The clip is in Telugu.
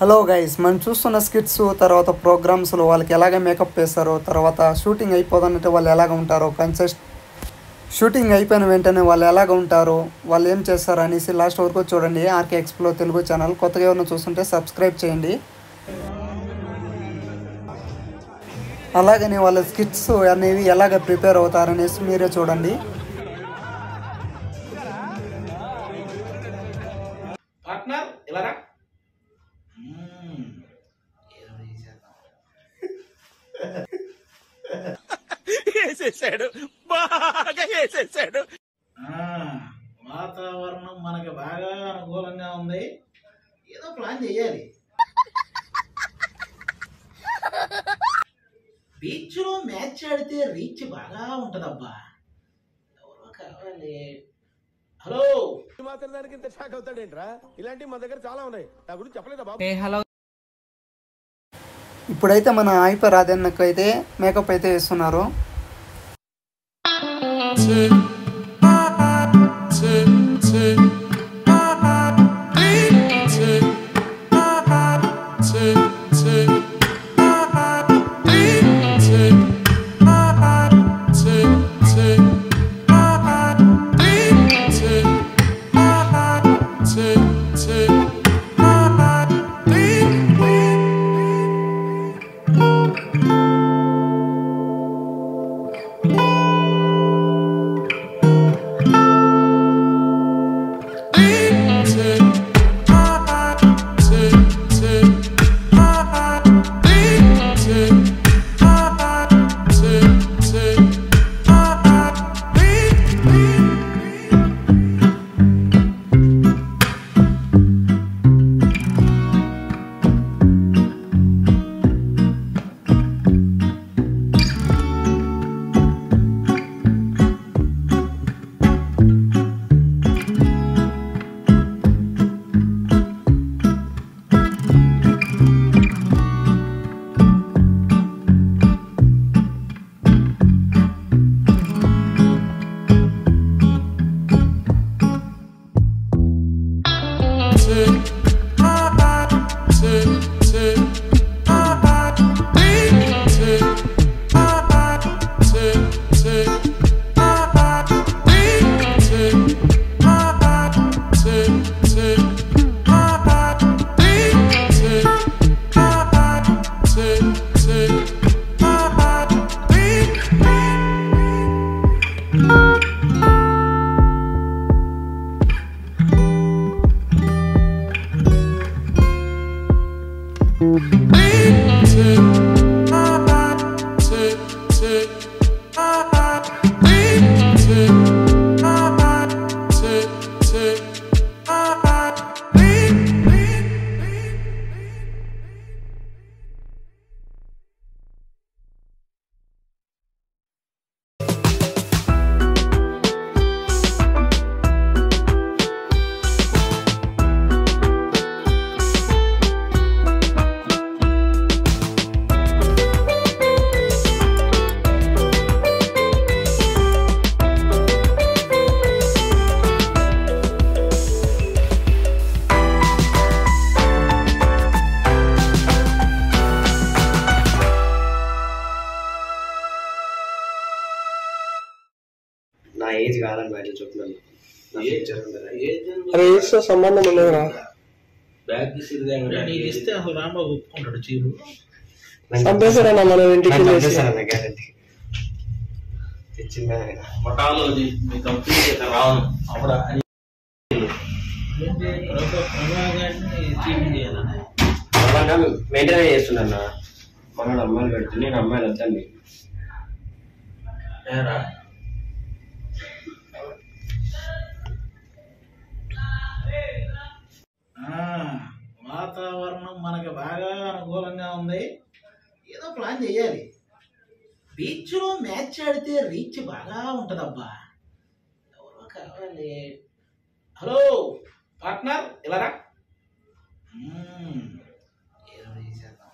హలో గైస్, మనం చూస్తున్న స్కిట్స్ తర్వాత ప్రోగ్రామ్స్లో వాళ్ళకి ఎలాగ మేకప్ వేస్తారో, తర్వాత షూటింగ్ అయిపోదన్నట్టు వాళ్ళు ఎలాగ ఉంటారో, షూటింగ్ అయిపోయిన వెంటనే వాళ్ళు ఎలాగ ఉంటారో, వాళ్ళు ఏం చేస్తారు అనేసి లాస్ట్ వరకు చూడండి. ఆర్కే ఎక్స్ప్లోర్ తెలుగు ఛానల్ కొత్తగా ఎవరైనా చూస్తుంటే సబ్స్క్రైబ్ చేయండి. అలాగనే వాళ్ళ స్కిట్స్ అనేవి ఎలాగ ప్రిపేర్ అవుతారనేసి మీరే చూడండి. వేసేసాడు, బాగా వేసేసాడు. వాతావరణం మనకి బాగా అనుకూలంగా ఉంది, ఏదో ప్లాన్ చేయాలి. బీచ్ లో మ్యాచ్ ఆడితే రీచ్ బాగా ఉంటదబ్బా. ఎవరో కావాలి. హలో, మాట్లాడడానికి ఇంత షాక్ అవుతాడేంట్రా? ఇలాంటివి మన దగ్గర చాలా ఉన్నాయి, నా గురించి చెప్పలేదా బాబు? హలో, ఇప్పుడైతే మన హైపర్ రాధన్నకైతే మేకప్ అయితే వేస్తున్నారు. నా ఏజ్ కాదని బయట చెప్తున్నాను. సంబంధం ఉండదురా. నీకు ఇస్తే అసలు రాంబాబు ఒప్పుకుంటాడు. చీరు చంపేశారన్న మన ఇంటికి గ్యారంటీ తెచ్చిందా రావను అప్పుడు చీటింగ్ చేయాలని వెంటనే చేస్తున్నా. మన అమ్మాయిలు పెడుతుంది, నేను అమ్మాయిలు వద్దండి. వాతావరణం మనకి బాగా అనుకూలంగా ఉంది, ఏదో ప్లాన్ చేయాలి. బీచ్ లో మ్యాచ్ ఆడితే రీచ్ బాగా ఉంటదబ్బా. ఎవరో కావాలి. హలో పార్ట్నర్, ఇలా రా. ఏదో చేద్దాం.